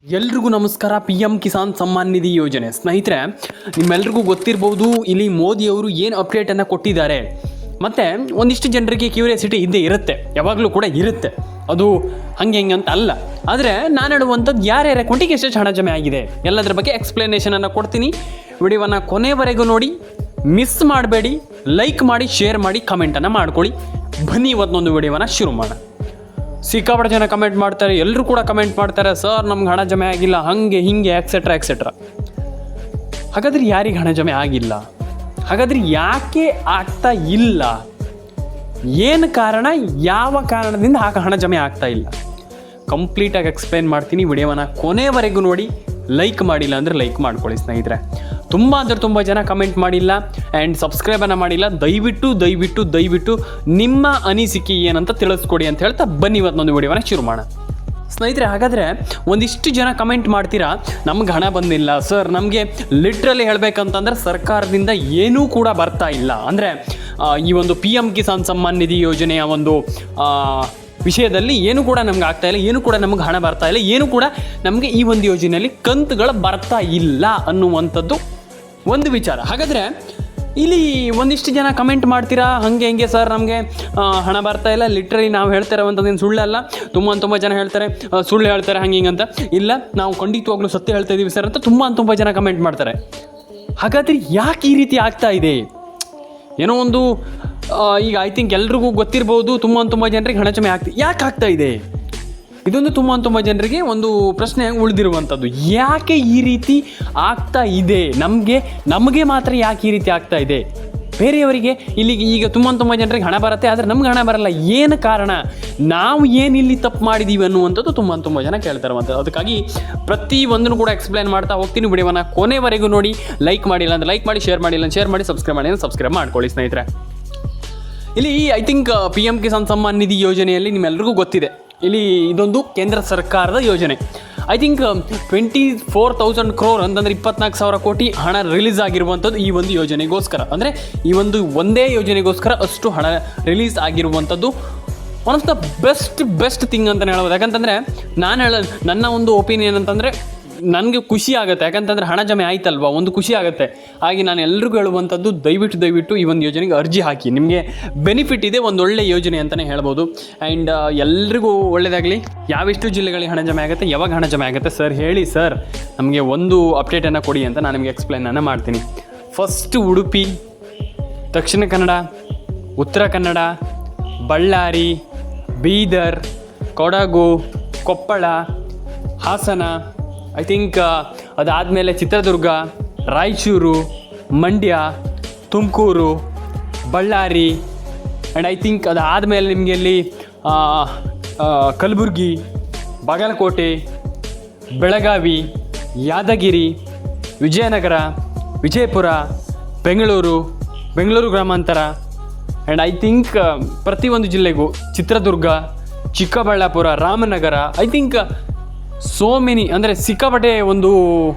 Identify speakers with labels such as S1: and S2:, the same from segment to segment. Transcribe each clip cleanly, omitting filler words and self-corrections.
S1: ಎಲ್ರಿಗೂ ನಮಸ್ಕಾರ. PM ಕಿಸಾನ್ ಸಮ್ಮಾನ್ ನಿಧಿ ಯೋಜನೆ ಸ್ನೇಹಿತರೆ, ನಿಮ್ಮೆಲ್ರಿಗೂ ಗೊತ್ತಿರಬಹುದು ಇಲ್ಲಿ ಮೋದಿಯವರು ಏನು ಅಪ್ಡೇಟನ್ನು ಕೊಟ್ಟಿದ್ದಾರೆ. ಮತ್ತು ಒಂದಿಷ್ಟು ಜನರಿಗೆ ಕ್ಯೂರಿಯಾಸಿಟಿ ಇದ್ದೇ ಇರುತ್ತೆ, ಯಾವಾಗಲೂ ಕೂಡ ಇರುತ್ತೆ. ಅದು ಹಂಗೆ ಅಂತ ಅಲ್ಲ. ಆದರೆ ನಾನು ಹೇಳುವಂಥದ್ದು ಯಾರ್ಯಾರ ಅಕೌಂಟಿಗೆ ಎಷ್ಟು ಹಣ ಜಮೆ ಆಗಿದೆ ಎಲ್ಲದರ ಬಗ್ಗೆ ಎಕ್ಸ್ಪ್ಲನೇಷನನ್ನು ಕೊಡ್ತೀನಿ. ವಿಡಿಯೋವನ್ನು ಕೊನೆವರೆಗೂ ನೋಡಿ, ಮಿಸ್ ಮಾಡಬೇಡಿ, ಲೈಕ್ ಮಾಡಿ, ಶೇರ್ ಮಾಡಿ, ಕಮೆಂಟನ್ನು ಮಾಡ್ಕೊಳ್ಳಿ. ಬನ್ನಿ ಇವತ್ತೊಂದು ವಿಡಿಯೋವನ್ನು ಶುರು ಮಾಡೋಣ. ಸಿಕ್ಕಾಪಟ್ಟೆ ಜನ ಕಮೆಂಟ್ ಮಾಡ್ತಾರೆ, ಎಲ್ಲರೂ ಕೂಡ ಕಮೆಂಟ್ ಮಾಡ್ತಾರೆ, ಸರ್ ನಮ್ಗೆ ಹಣ ಜಮೆ ಆಗಿಲ್ಲ, ಹಾಗೆ ಹೀಗೆ ಎಕ್ಸೆಟ್ರಾ ಎಕ್ಸೆಟ್ರಾ. ಹಾಗಾದ್ರೆ ಯಾರಿಗೆ ಹಣ ಜಮೆ ಆಗಿಲ್ಲ? ಹಾಗಾದ್ರೆ ಯಾಕೆ ಆಗ್ತಾ ಇಲ್ಲ? ಏನು ಕಾರಣ? ಯಾವ ಕಾರಣದಿಂದ ಹಣ ಜಮೆ ಆಗ್ತಾ ಇಲ್ಲ? ಕಂಪ್ಲೀಟಾಗಿ ಎಕ್ಸ್ಪ್ಲೈನ್ ಮಾಡ್ತೀನಿ. ವಿಡಿಯೋವನ್ನು ಕೊನೆವರೆಗೂ ನೋಡಿ. ಲೈಕ್ ಮಾಡಿಲ್ಲ ಅಂದರೆ ಲೈಕ್ ಮಾಡ್ಕೊಳ್ಳಿ ಸ್ನೇಹಿತರೆ. ತುಂಬ ಜನ ಕಮೆಂಟ್ ಮಾಡಿಲ್ಲ ಆ್ಯಂಡ್ ಸಬ್ಸ್ಕ್ರೈಬನ್ನು ಮಾಡಿಲ್ಲ. ದಯವಿಟ್ಟು ನಿಮ್ಮ ಅನಿಸಿಕೆ ಏನಂತ ತಿಳಿಸ್ಕೊಡಿ ಅಂತ ಹೇಳ್ತಾ ಬನ್ನಿ ಇವತ್ತೊಂದು ವಿಡಿಯೋವನ್ನು ಶುರು ಮಾಡೋಣ. ಸ್ನೇಹಿತರೆ, ಹಾಗಾದರೆ ಒಂದಿಷ್ಟು ಜನ ಕಮೆಂಟ್ ಮಾಡ್ತೀರಾ, ನಮ್ಗೆ ಹಣ ಬಂದಿಲ್ಲ ಸರ್. ನಮಗೆ ಲಿಟ್ರಲಿ ಹೇಳಬೇಕಂತಂದ್ರೆ ಸರ್ಕಾರದಿಂದ ಏನೂ ಕೂಡ ಬರ್ತಾ ಇಲ್ಲ. ಅಂದರೆ ಈ ಒಂದು PM ಕಿಸಾನ್ ಸಮ್ಮಾನ್ ನಿಧಿ ಯೋಜನೆಯ ಒಂದು ವಿಷಯದಲ್ಲಿ ಏನು ಕೂಡ ನಮ್ಗೆ ಆಗ್ತಾ ಇಲ್ಲ, ಏನು ಕೂಡ ನಮ್ಗೆ ಹಣ ಬರ್ತಾ ಇಲ್ಲ, ಏನು ಕೂಡ ನಮಗೆ ಈ ಒಂದು ಯೋಜನೆಯಲ್ಲಿ ಕಂತುಗಳು ಬರ್ತಾ ಇಲ್ಲ ಅನ್ನುವಂಥದ್ದು ಒಂದು ವಿಚಾರ. ಹಾಗಾದರೆ ಇಲ್ಲಿ ಒಂದಿಷ್ಟು ಜನ ಕಮೆಂಟ್ ಮಾಡ್ತೀರಾ, ಹಾಗೆ ಸರ್ ನಮಗೆ ಹಣ ಬರ್ತಾ ಇಲ್ಲ. ಲಿಟ್ರಲಿ ನಾವು ಹೇಳ್ತಾ ಇರೋವಂಥದ್ದೇನು ಸುಳ್ಳಲ್ಲ. ತುಂಬ ಜನ ಹೇಳ್ತಾರೆ ಸುಳ್ಳು ಹೇಳ್ತಾರೆ ಹಂಗೆ ಅಂತ. ಇಲ್ಲ, ನಾವು ಖಂಡಿತವಾಗ್ಲೂ ಸತ್ಯ ಹೇಳ್ತಾ ಇದ್ದೀವಿ ಸರ್ ಅಂತ ತುಂಬ ಜನ ಕಮೆಂಟ್ ಮಾಡ್ತಾರೆ. ಹಾಗಾದರೆ ಯಾಕೆ ಈ ರೀತಿ ಆಗ್ತಾ ಇದೆ? ಏನೋ ಒಂದು ಈಗ ಐ ಥಿಂಕ್ ಎಲ್ರಿಗೂ ಗೊತ್ತಿರ್ಬೋದು, ತುಂಬ ಜನರಿಗೆ ಹಣ ಜಮೆ ಯಾಕೆ ಆಗ್ತಾ ಇದೆ? ಇದೊಂದು ತುಂಬ ಜನರಿಗೆ ಒಂದು ಪ್ರಶ್ನೆ ಉಳಿದಿರುವಂಥದ್ದು. ಯಾಕೆ ಈ ರೀತಿ ಆಗ್ತಾ ಇದೆ? ನಮಗೆ ಮಾತ್ರ ಯಾಕೆ ಈ ರೀತಿ ಆಗ್ತಾ ಇದೆ? ಬೇರೆಯವರಿಗೆ ಇಲ್ಲಿ ಈಗ ತುಂಬ ಜನರಿಗೆ ಹಣ ಬರುತ್ತೆ, ಆದರೆ ನಮ್ಗೆ ಹಣ ಬರಲ್ಲ. ಏನು ಕಾರಣ? ನಾವು ಏನು ಇಲ್ಲಿ ತಪ್ಪು ಮಾಡಿದ್ದೀವಿ ಅನ್ನುವಂಥದ್ದು ತುಂಬ ಜನ ಕೇಳ್ತಾರಂಥದ್ದು. ಅದಕ್ಕಾಗಿ ಪ್ರತಿಯೊಂದನ್ನು ಕೂಡ ಎಕ್ಸ್ಪ್ಲೈನ್ ಮಾಡ್ತಾ ಹೋಗ್ತೀನಿ. ವಿಡಿಯೋವನ್ನು ಕೊನೆವರೆಗೂ ನೋಡಿ. ಲೈಕ್ ಮಾಡಿಲ್ಲ ಅಂದರೆ ಲೈಕ್ ಮಾಡಿ, ಶೇರ್ ಮಾಡಿಲ್ಲ ಶೇರ್ ಮಾಡಿ, ಸಬ್ಸ್ಕ್ರೈಬ್ ಮಾಡಿ ಅಂದರೆ ಸಬ್ಸ್ಕ್ರೈಬ್ ಮಾಡ್ಕೊಳ್ಳಿ ಸ್ನೇಹಿತರೆ. ಇಲ್ಲಿ I think PM Kisan Samman Nidhi ಯೋಜನೆಯಲ್ಲಿ ನಿಮ್ಮೆಲ್ರಿಗೂ ಗೊತ್ತಿದೆ, ಇಲ್ಲಿ ಇದೊಂದು ಕೇಂದ್ರ ಸರ್ಕಾರದ ಯೋಜನೆ. ಐ ಥಿಂಕ್ 24,000 crore ಅಂತಂದರೆ 24,000 ಕೋಟಿ ಹಣ ರಿಲೀಸ್ ಆಗಿರುವಂಥದ್ದು ಈ ಒಂದು ಯೋಜನೆಗೋಸ್ಕರ. ಅಂದರೆ ಈ ಒಂದೇ ಯೋಜನೆಗೋಸ್ಕರ ಅಷ್ಟು ಹಣ ರಿಲೀಸ್ ಆಗಿರುವಂಥದ್ದು one of the best thing ಅಂತಲೇ ಹೇಳ್ಬೋದು. ಯಾಕಂತಂದರೆ ನನ್ನ ಒಂದು ಒಪಿನಿಯನ್ ಅಂತಂದರೆ ನನಗೆ ಖುಷಿ ಆಗುತ್ತೆ. ಯಾಕಂತಂದರೆ ಹಣ ಜಮೆ ಆಯ್ತಲ್ವ, ಒಂದು ಖುಷಿ ಆಗುತ್ತೆ. ಹಾಗೆ ನಾನು ಎಲ್ರಿಗೂ ಹೇಳುವಂಥದ್ದು ದಯವಿಟ್ಟು ಈ ಒಂದು ಯೋಜನೆಗೆ ಅರ್ಜಿ ಹಾಕಿ. ನಿಮಗೆ ಬೆನಿಫಿಟ್ ಇದೆ, ಒಂದು ಒಳ್ಳೆ ಯೋಜನೆ ಅಂತಲೇ ಹೇಳ್ಬೋದು. ಆ್ಯಂಡ್ ಎಲ್ರಿಗೂ ಒಳ್ಳೆಯದಾಗಲಿ. ಯಾವೆಷ್ಟು ಜಿಲ್ಲೆಗಳಿಗೆ ಹಣ ಜಮೆ ಆಗುತ್ತೆ, ಯಾವಾಗ ಹಣ ಜಮೆ ಆಗುತ್ತೆ ಸರ್ ಹೇಳಿ ಸರ್, ನಮಗೆ ಒಂದು ಅಪ್ಡೇಟನ್ನು ಕೊಡಿ ಅಂತ ನಾನು ನಿಮಗೆ ಎಕ್ಸ್ಪ್ಲೈನನ್ನು ಮಾಡ್ತೀನಿ. First Udupi, Dakshina Kannada, Uttara Kannada, Ballari, Bidar, Kodagu, Koppal, Hassan, I think ಅದಾದಮೇಲೆ Chitradurga, Raichur, Mandya, Tumakuru, Ballari, and I think ಅದಾದಮೇಲೆ ನಿಮಗೆ ಇಲ್ಲಿ ಕಲಬುರಗಿ, ಬಾಗಲಕೋಟೆ, ಬೆಳಗಾವಿ, ಯಾದಗಿರಿ, ವಿಜಯನಗರ, ವಿಜಯಪುರ, ಬೆಂಗಳೂರು ಗ್ರಾಮಾಂತರ, ಆ್ಯಂಡ್ ಐ ಥಿಂಕ್ ಪ್ರತಿಯೊಂದು ಜಿಲ್ಲೆಗೂ Chitradurga, Chikkaballapur, Ramanagara, I think so many, ಅಂದರೆ ಸಿಕ್ಕಾಪಟ್ಟೆ ಒಂದು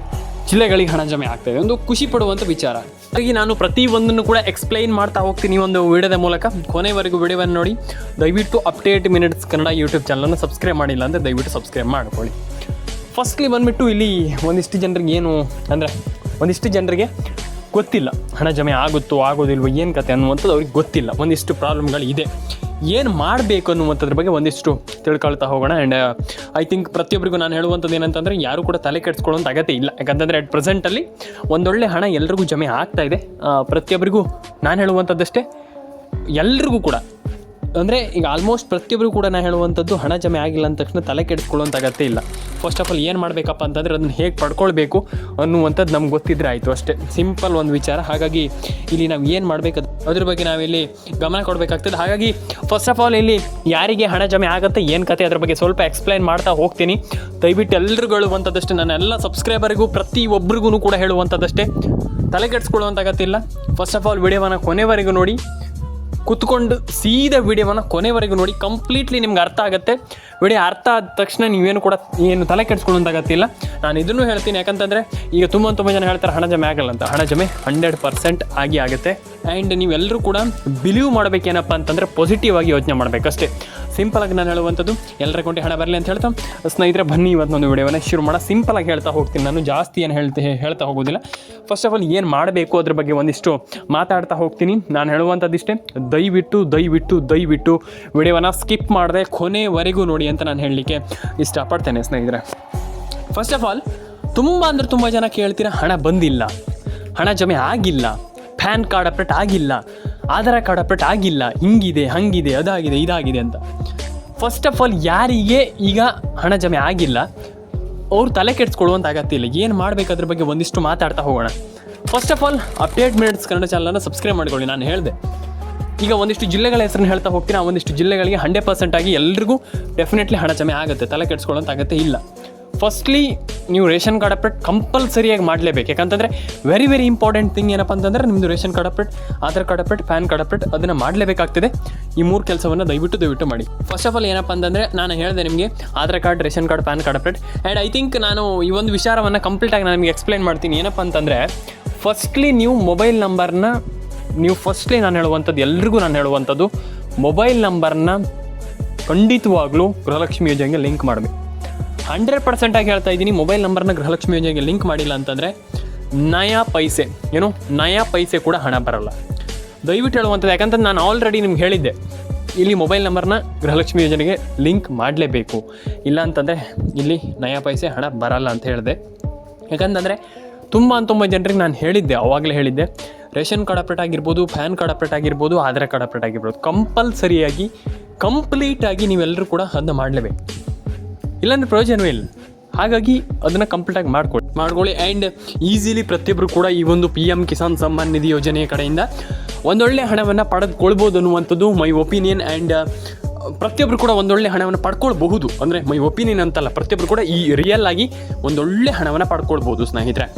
S1: ಜಿಲ್ಲೆಗಳಿಗೆ ಹಣ ಜಮೆ ಆಗ್ತದೆ. ಒಂದು ಖುಷಿ ಪಡುವಂಥ ವಿಚಾರ. ಹಾಗಾಗಿ ನಾನು ಪ್ರತಿಯೊಂದನ್ನು ಕೂಡ ಎಕ್ಸ್ಪ್ಲೈನ್ ಮಾಡ್ತಾ ಹೋಗ್ತೀನಿ ಒಂದು ವಿಡಿಯೋದ ಮೂಲಕ. ಕೊನೆವರೆಗೂ ವಿಡಿಯೋವನ್ನು ನೋಡಿ. ದಯವಿಟ್ಟು ಅಪ್ಡೇಟ್ ಮಿನಿಟ್ಸ್ ಕನ್ನಡ ಯೂಟ್ಯೂಬ್ ಚಾನಲನ್ನು ಸಬ್ಸ್ಕ್ರೈಬ್ ಮಾಡಿಲ್ಲ ಅಂದರೆ ದಯವಿಟ್ಟು ಸಬ್ಸ್ಕ್ರೈಬ್ ಮಾಡ್ಕೊಳ್ಳಿ. ಫಸ್ಟ್ಲಿ ಬಂದುಬಿಟ್ಟು ಇಲ್ಲಿ ಒಂದಿಷ್ಟು ಜನರಿಗೆ ಗೊತ್ತಿಲ್ಲ ಹಣ ಜಮೆ ಆಗೋದಿಲ್ವೋ ಏನು ಕತೆ ಅನ್ನುವಂಥದ್ದು ಅವ್ರಿಗೆ ಗೊತ್ತಿಲ್ಲ. ಒಂದಿಷ್ಟು ಪ್ರಾಬ್ಲಮ್ಗಳು ಇದೆ. ಏನು ಮಾಡಬೇಕು ಅನ್ನುವಂಥದ್ರ ಬಗ್ಗೆ ಒಂದಿಷ್ಟು ತಿಳ್ಕೊಳ್ತಾ ಹೋಗೋಣ. ಆ್ಯಂಡ್ ಐ ಥಿಂಕ್ ಪ್ರತಿಯೊಬ್ಬರಿಗೂ ನಾನು ಹೇಳುವಂಥದ್ದು ಏನಂತಂದರೆ ಯಾರು ಕೂಡ ತಲೆ ಕೆಡಿಸ್ಕೊಳ್ಳೋಂಥ ಅಗತ್ಯ ಇಲ್ಲ. ಯಾಕಂತಂದರೆ ಅಟ್ ಪ್ರೆಸೆಂಟಲ್ಲಿ ಒಂದೊಳ್ಳೆ ಹಣ ಎಲ್ರಿಗೂ ಜಮೆ ಆಗ್ತಾ ಇದೆ. ಪ್ರತಿಯೊಬ್ಬರಿಗೂ ನಾನು ಹೇಳುವಂಥದ್ದಷ್ಟೇ, ಎಲ್ರಿಗೂ ಕೂಡ ಅಂದರೆ ಈಗ ಆಲ್ಮೋಸ್ಟ್ ಪ್ರತಿಯೊಬ್ಬರು ಕೂಡ ನಾನು ಹೇಳುವಂಥದ್ದು ಹಣ ಜಮೆ ಆಗಿಲ್ಲ ಅಂದ ತಕ್ಷಣ ತಲೆ ಕೆಡಿಸ್ಕೊಳ್ಳೋಂಥ ಅಗತ್ಯ ಇಲ್ಲ. ಫಸ್ಟ್ ಆಫ್ ಆಲ್ ಏನು ಮಾಡಬೇಕಪ್ಪ ಅಂತಂದರೆ ಅದನ್ನು ಹೇಗೆ ಪಡ್ಕೊಳ್ಬೇಕು ಅನ್ನುವಂಥದ್ದು ನಮ್ಗೆ ಗೊತ್ತಿದ್ರೆ ಆಯಿತು, ಅಷ್ಟೇ. ಸಿಂಪಲ್ ಒಂದು ವಿಚಾರ. ಹಾಗಾಗಿ ಇಲ್ಲಿ ನಾವು ಏನು ಮಾಡಬೇಕು ಅದ್ರ ಬಗ್ಗೆ ನಾವಿಲ್ಲಿ ಗಮನ ಕೊಡಬೇಕಾಗ್ತದೆ. ಹಾಗಾಗಿ ಫಸ್ಟ್ ಆಫ್ ಆಲ್ ಇಲ್ಲಿ ಯಾರಿಗೆ ಹಣ ಜಮೆ ಆಗುತ್ತೆ, ಏನು ಕತೆ, ಅದ್ರ ಬಗ್ಗೆ ಸ್ವಲ್ಪ ಎಕ್ಸ್ಪ್ಲೈನ್ ಮಾಡ್ತಾ ಹೋಗ್ತೀನಿ. ದಯವಿಟ್ಟು ಎಲ್ರಿಗೂ ಹೇಳುವಂಥದ್ದಷ್ಟೇ, ನನ್ನೆಲ್ಲ ಸಬ್ಸ್ಕ್ರೈಬರಿಗೂ ಪ್ರತಿಯೊಬ್ಬರಿಗೂ ಕೂಡ ಹೇಳುವಂಥದ್ದಷ್ಟೇ, ತಲೆ ಕೆಡಿಸ್ಕೊಳ್ಳುವಂಥ ಅಗತ್ಯ ಇಲ್ಲ. ಫಸ್ಟ್ ಆಫ್ ಆಲ್ ವಿಡಿಯೋವನ್ನು ಕೊನೆವರೆಗೂ ನೋಡಿ. ಕೂತ್ಕೊಂಡು ಸೀದಾ ವಿಡಿಯೋವನ್ನು ಕೊನೆವರೆಗೂ ನೋಡಿ. ಕಂಪ್ಲೀಟ್ಲಿ ನಿಮ್ಗೆ ಅರ್ಥ ಆಗುತ್ತೆ. ವಿಡಿಯೋ ಅರ್ಥ ಆದ ತಕ್ಷಣ ನೀವೇನು ಕೂಡ ಏನು ತಲೆ ಕೆಡಿಸ್ಕೊಳ್ಳೋಂತಾಗತ್ತಿಲ್ಲ. ನಾನು ಇದನ್ನು ಹೇಳ್ತೀನಿ, ಯಾಕಂತಂದರೆ ಈಗ ತುಂಬ ಜನ ಹೇಳ್ತಾರೆ ಹಣ ಜಮೆ ಆಗಲ್ಲ ಅಂತ. ಹಣ ಜಮೆ 100% ಆಗುತ್ತೆ. ಆ್ಯಂಡ್ ನೀವೆಲ್ಲರೂ ಕೂಡ ಬಿಲೀವ್ ಮಾಡಬೇಕೇನಪ್ಪ ಅಂತಂದರೆ ಪಾಸಿಟಿವ್ ಆಗಿ ಯೋಚನೆ ಮಾಡಬೇಕಷ್ಟೇ. ಸಿಂಪಲಾಗಿ ನಾನು ಹೇಳುವಂಥದ್ದು ಎಲ್ಲರ ಅಕೌಂಟಿಗೆ ಹಣ ಬರಲಿ ಅಂತ ಹೇಳ್ತಾ ಸ್ನೇಹಿತರೆ ಬನ್ನಿ ಇವತ್ತೊಂದು ವಿಡಿಯೋವನ್ನು ಶುರು ಮಾಡೋಣ. ಸಿಂಪಲಾಗಿ ಹೇಳ್ತಾ ಹೋಗ್ತೀನಿ, ನಾನು ಜಾಸ್ತಿ ಏನು ಹೇಳ್ತಾ ಹೋಗೋದಿಲ್ಲ. ಫಸ್ಟ್ ಆಫ್ ಆಲ್ ಏನು ಮಾಡಬೇಕು ಅದ್ರ ಬಗ್ಗೆ ಒಂದಿಷ್ಟು ಮಾತಾಡ್ತಾ ಹೋಗ್ತೀನಿ. ನಾನು ಹೇಳುವಂಥದ್ದಿಷ್ಟೇ, ದಯವಿಟ್ಟು ವಿಡಿಯೋವನ್ನು ಸ್ಕಿಪ್ ಮಾಡದೆ ಕೊನೆವರೆಗೂ ನೋಡಿ ಅಂತ ನಾನು ಹೇಳಲಿಕ್ಕೆ ಇಷ್ಟಪಡ್ತೇನೆ ಸ್ನೇಹಿತರೆ. ಫಸ್ಟ್ ಆಫ್ ಆಲ್ ತುಂಬ ಜನ ಕೇಳ್ತೀರಾ, ಹಣ ಬಂದಿಲ್ಲ, ಹಣ ಜಮೆ ಆಗಿಲ್ಲ, ಪ್ಯಾನ್ ಕಾರ್ಡ್ ಅಪ್ಡೇಟ್ ಆಗಿಲ್ಲ, ಆಧಾರ್ ಕಾರ್ಡ್ ಅಪ್ಡೇಟ್ ಆಗಿಲ್ಲ, ಹಿಂಗಿದೆ ಹಂಗಿದೆ ಅದಾಗಿದೆ ಇದಾಗಿದೆ ಅಂತ. ಫಸ್ಟ್ ಆಫ್ ಆಲ್ ಯಾರಿಗೆ ಈಗ ಹಣ ಜಮೆ ಆಗಿಲ್ಲ ಅವ್ರು ತಲೆ ಕೆಡಿಸ್ಕೊಳ್ಳುವಂಥ ಅಗತ್ಯ ಇಲ್ಲ. ಏನು ಮಾಡಬೇಕಾದ್ರ ಬಗ್ಗೆ ಒಂದಿಷ್ಟು ಮಾತಾಡ್ತಾ ಹೋಗೋಣ. First of all update minutes Kannada ಚಾನಲನ್ನು ಸಬ್ಸ್ಕ್ರೈಬ್ ಮಾಡ್ಕೊಳ್ಳಿ. ನಾನು ಹೇಳಿದೆ ಈಗ ಒಂದಿಷ್ಟು ಜಿಲ್ಲೆಗಳ ಹೆಸರನ್ನು ಹೇಳ್ತಾ ಹೋಗ್ತೀನಿ. ಆ ಒಂದಿಷ್ಟು ಜಿಲ್ಲೆಗಳಿಗೆ 100% ಆಗಿ ಎಲ್ರಿಗೂ ಡೆಫಿನೆಟ್ಲಿ ಹಣ ಜಮೆ ಆಗುತ್ತೆ, ತಲೆ ಕೆಡಿಸ್ಕೊಳ್ಳೋಂಥ ಅಗತ್ಯ ಇಲ್ಲ. ಫಸ್ಟ್ಲಿ ನೀವು ರೇಷನ್ ಕಾರ್ಡ್ ಅಪ್ಡೇಟ್ ಕಂಪಲ್ಸರಿಯಾಗಿ ಮಾಡಲೇಬೇಕು. ಯಾಕಂತಂದರೆ ವೆರಿ ಇಂಪಾರ್ಟೆಂಟ್ ಥಿಂಗ್ ಏನಪ್ಪ ಅಂತಂದರೆ ನಿಮ್ಮದು ration card update, Aadhaar card update, PAN card update ಅದನ್ನು ಮಾಡಲೇಬೇಕಾಗ್ತದೆ. ಈ 3 ಕೆಲಸವನ್ನು ದಯವಿಟ್ಟು ಮಾಡಿ. ಫಸ್ಟ್ ಆಫ್ ಆಲ್ ಏನಪ್ಪ ಅಂತಂದರೆ ನಾನು ಹೇಳಿದೆ ನಿಮಗೆ Aadhaar card, ration card, PAN card update. And I think ನಾನು ಈ ಒಂದು ವಿಚಾರವನ್ನು ಕಂಪ್ಲೀಟಾಗಿ ನಾನು ನಿಮಗೆ ಎಕ್ಸ್ಪ್ಲೈನ್ ಮಾಡ್ತೀನಿ. ಏನಪ್ಪ ಅಂತಂದರೆ ಫಸ್ಟ್ಲಿ ನೀವು ಮೊಬೈಲ್ ನಂಬರ್ನ ನಾನು ಹೇಳುವಂಥದ್ದು ಎಲ್ರಿಗೂ ನಾನು ಹೇಳುವಂಥದ್ದು ಮೊಬೈಲ್ ನಂಬರ್ನ ಖಂಡಿತವಾಗ್ಲೂ ಗೃಹಲಕ್ಷ್ಮಿ ಯೋಜನೆಗೆ ಲಿಂಕ್ ಮಾಡಬೇಕು. 100% ಆಗಿ ಹೇಳ್ತಾ ಇದ್ದೀನಿ, ಮೊಬೈಲ್ ನಂಬರ್ನ ಗೃಹಲಕ್ಷ್ಮಿ ಯೋಜನೆಗೆ ಲಿಂಕ್ ಮಾಡಿಲ್ಲ ಅಂತಂದರೆ ನಯಾ ಪೈಸೆ ಕೂಡ ಹಣ ಬರಲ್ಲ. ದಯವಿಟ್ಟು ಹೇಳುವಂಥದ್ದು, ಯಾಕಂತಂದ್ರೆ ನಾನು ಆಲ್ರೆಡಿ ನಿಮ್ಗೆ ಹೇಳಿದ್ದೆ, ಇಲ್ಲಿ ಮೊಬೈಲ್ ನಂಬರ್ನ ಗೃಹಲಕ್ಷ್ಮಿ ಯೋಜನೆಗೆ ಲಿಂಕ್ ಮಾಡಲೇಬೇಕು, ಇಲ್ಲ ಅಂತಂದರೆ ಇಲ್ಲಿ ನಯಾ ಪೈಸೆ ಹಣ ಬರಲ್ಲ ಅಂತ ಹೇಳಿದೆ. ಯಾಕಂತಂದರೆ ತುಂಬ ಜನರಿಗೆ ನಾನು ಹೇಳಿದ್ದೆ, ಆವಾಗಲೇ ಹೇಳಿದ್ದೆ, ರೇಷನ್ ಕಾರ್ಡ್ ಅಪ್ಡೇಟ್ ಆಗಿರ್ಬೋದು, ಪ್ಯಾನ್ ಕಾರ್ಡ್ ಅಪ್ಡೇಟ್ ಆಗಿರ್ಬೋದು, ಆಧಾರ್ ಕಾರ್ಡ್ ಅಪ್ಡೇಟ್ ಆಗಿರ್ಬೋದು, ಕಂಪಲ್ಸರಿಯಾಗಿ ಕಂಪ್ಲೀಟಾಗಿ ನೀವೆಲ್ಲರೂ ಕೂಡ ಅದನ್ನ ಮಾಡಲೇಬೇಕು, ಇಲ್ಲಾಂದರೆ ಪ್ರಯೋಜನವೇ ಇಲ್ಲ. ಹಾಗಾಗಿ ಅದನ್ನು ಕಂಪ್ಲೀಟಾಗಿ ಮಾಡ್ಕೊಳ್ಳಿ. ಆ್ಯಂಡ್ ಈಸಿಲಿ ಪ್ರತಿಯೊಬ್ಬರು ಕೂಡ ಈ ಒಂದು PM ಕಿಸಾನ್ ಸಮ್ಮಾನ್ ನಿಧಿ ಯೋಜನೆಯ ಕಡೆಯಿಂದ ಒಂದೊಳ್ಳೆ ಹಣವನ್ನು ಪಡೆದುಕೊಳ್ಬೋದು ಅನ್ನುವಂಥದ್ದು ಮೈ ಒಪಿನಿಯನ್. ಆ್ಯಂಡ್ ಪ್ರತಿಯೊಬ್ಬರು ಕೂಡ ಒಂದೊಳ್ಳೆ ಹಣವನ್ನು ಪಡ್ಕೊಳ್ಬಹುದು, ಅಂದರೆ ಮೈ ಒಪಿನಿಯನ್ ಅಂತಲ್ಲ, ಪ್ರತಿಯೊಬ್ಬರು ಕೂಡ ಈ ರಿಯಲ್ ಆಗಿ ಒಂದೊಳ್ಳೆ ಹಣವನ್ನು ಪಡ್ಕೊಳ್ಬೋದು ಸ್ನೇಹಿತರೆ.